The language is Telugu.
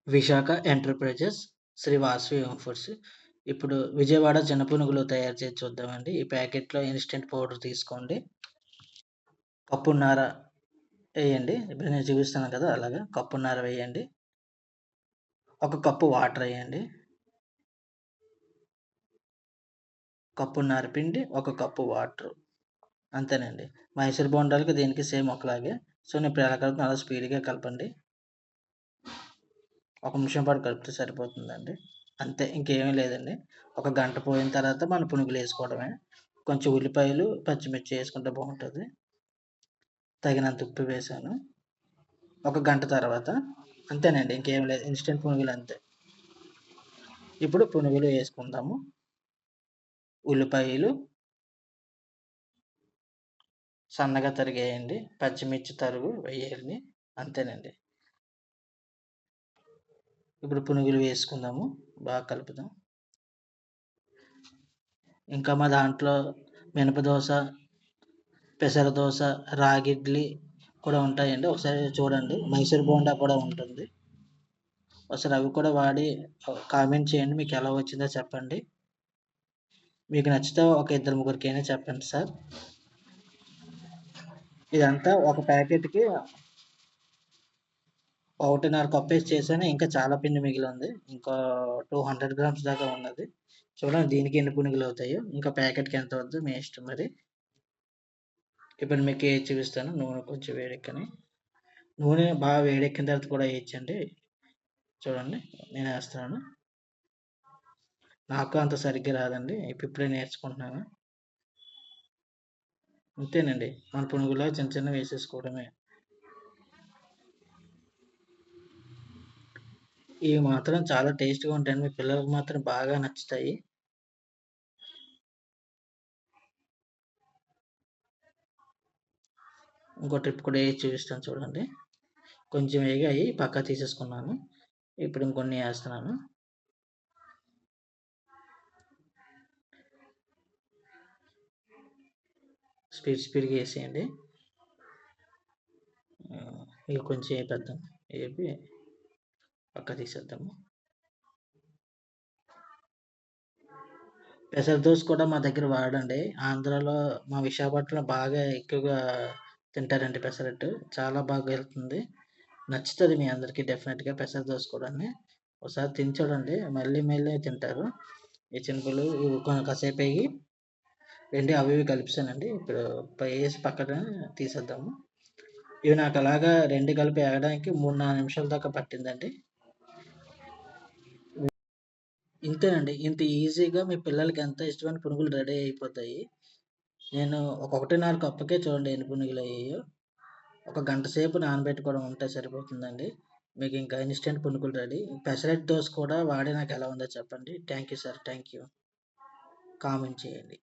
Visakha enterprises, Sri Vasavi home foods. ఇప్పుడు విజయవాడ జనపునుగులు తయారు చేసి చూద్దామండి. ఈ ప్యాకెట్‌లో ఇన్‌స్టంట్ పౌడర్ తీసుకోండి. కప్పున్నర ఎయండి. ఇప్పుడు నేను చూపిస్తున్నాను కదా! అలాగా కప్పున్నర వేయండి. ఒక కప్పు వాటర్ ఎయండి. కప్పున్నర పిండి, ఒక కప్పు వాటరు. అంతేనండి. మైసూర్ బోండాలకి దీనికి సేమ్ ఒకలాగే. సో, నేను ఇప్పుడు ఎలా కలుపుతున్నానో అలా స్పీడ్‌గా కలపండి. ఒక నిమిషం పాటు కలిపితే సరిపోతుందండి. అంతే ఇంకేమీ లేదండి. ఒక గంట పోయిన తర్వాత మనం పునుగులేసుకోవడమే. కొంచెం ఉల్లిపాయలు, పచ్చిమిర్చి ఏసుకుంటే బావుంటది. తగినంత ఉప్పు వేశాను. ఒక గంట తర్వాత అంతేనండి. ఇంకేం లేదు. ఇన్‌స్టంట్ పునుగులు అంతే. ఇప్పుడు పునుగులు ఏసుకుందాము. ఉల్లిపాయలు సన్నగా తరిగేయండి. పచ్చిమిర్చి తరుగు వేయండి. అంతేనండి. ఇప్పుడు పునుగులు వేసుకుందాము. బాగా కలుపుదాం. ఇంకా మా దాంట్లో మినప దోస, పెసర దోస, రాగి ఇడ్లీ కూడా ఉంటాయండి. ఒకసారి చూడండి. మైసూర్ బోండా కూడా ఉంటుంది. ఒకసారి అవి కూడా వాడి కామెంట్ చేయండి. మీకెలా వచ్చిందో చెప్పండి. మీకు నచ్చితే ఒక ఇద్దరు ముగ్గురికైనా చెప్పండి సార్. ఇదంతా ఒక ప్యాకెట్‌కి 1.5 కప్పేసి చేశాను. ఇంకా చాలా పిండి మిగిలుంది. ఇంకా 200 గ్రామ్స్ దాకా ఉన్నది. చూడండి దీనికి ఎన్ని పునుగులవుతాయో. ఇంకా ప్యాకెట్‌కి ఎంత అవుద్దో మీ ఇష్టం మరి. ఇప్పుడు మీకు ఏసి చూపిస్తాను. నూనె కొంచెం వేడెక్కని. నూనె బాగా వేడెక్కిన తర్వాత కూడా ఏయొచ్చండి. చూడండి నేనేస్తున్నాను. నాకు అంత సరిగ్గా రాదండి. ఇప్పుడిప్పుడే నేర్చుకుంటున్నాను. అంతేనండి. మన పునుగులా చిన్న చిన్నవి వేసేసుకోవడమే. ఇవి మాత్రం చాలా టేస్ట్‌గా ఉంటాయండి. మీ పిల్లలకి మాత్రం బాగా నచ్చుతాయి. ఇంకో ట్రిప్ కూడా ఏసి చూపిస్తాను చూడండి. కొంచెం వేగాయి పక్కకు తీసేసుకున్నాను. ఇప్పుడు ఇంకొన్ని ఏస్తున్నాను. స్పీడ్‌గా ఏసేయండి. ఇవి కొంచెం ఏపేద్దాం. ఏపి పక్కకు తీసేద్దాము. పెసర దోస కూడా మా దగ్గర వాడండి. ఆంధ్రాలో మా విశాఖపట్నంలో బాగా ఎక్కువగా తింటారండి పెసరట్టు. చాలా బాగా వెళ్తుంది. నచ్చుతది మీ అందరికీ డెఫినెట్‌గా పెసర దోస కూడాని. ఒకసారి తిని చూడండి. మళ్ళీ మళ్ళీ తింటారు. ఈ చినుకులు ఇవి కాసేపేగి 2 అవి ఇవి కలిపేసానండి. ఇప్పుడు ఏసి పక్కన తీసేద్దాము. ఇవి నాకు అలాగా 2 కలిపి ఏగడానికి 3, 4 నిమిషాల దాకా పట్టిందండి. ఇంతేనండి. ఇంత ఈజీగా మీ పిల్లలకి ఎంత ఇష్టమైన పునుగులు రెడీ అయిపోతాయి. నేను ఒక 1.5 కప్పుకే చూడండి ఎన్ని పునుగులయ్యాయో. ఒక గంట సేపు నానబెట్టుకోవడం ఉంటే సరిపోతుందండి. మీకు ఇంకా ఇన్‌స్టంట్ పునుగులు రెడీ. పెసరట్టు దోస కూడా వాడి నాకెలా ఉందో చెప్పండి. Thank you sir. Thank you. Comment చేయండి.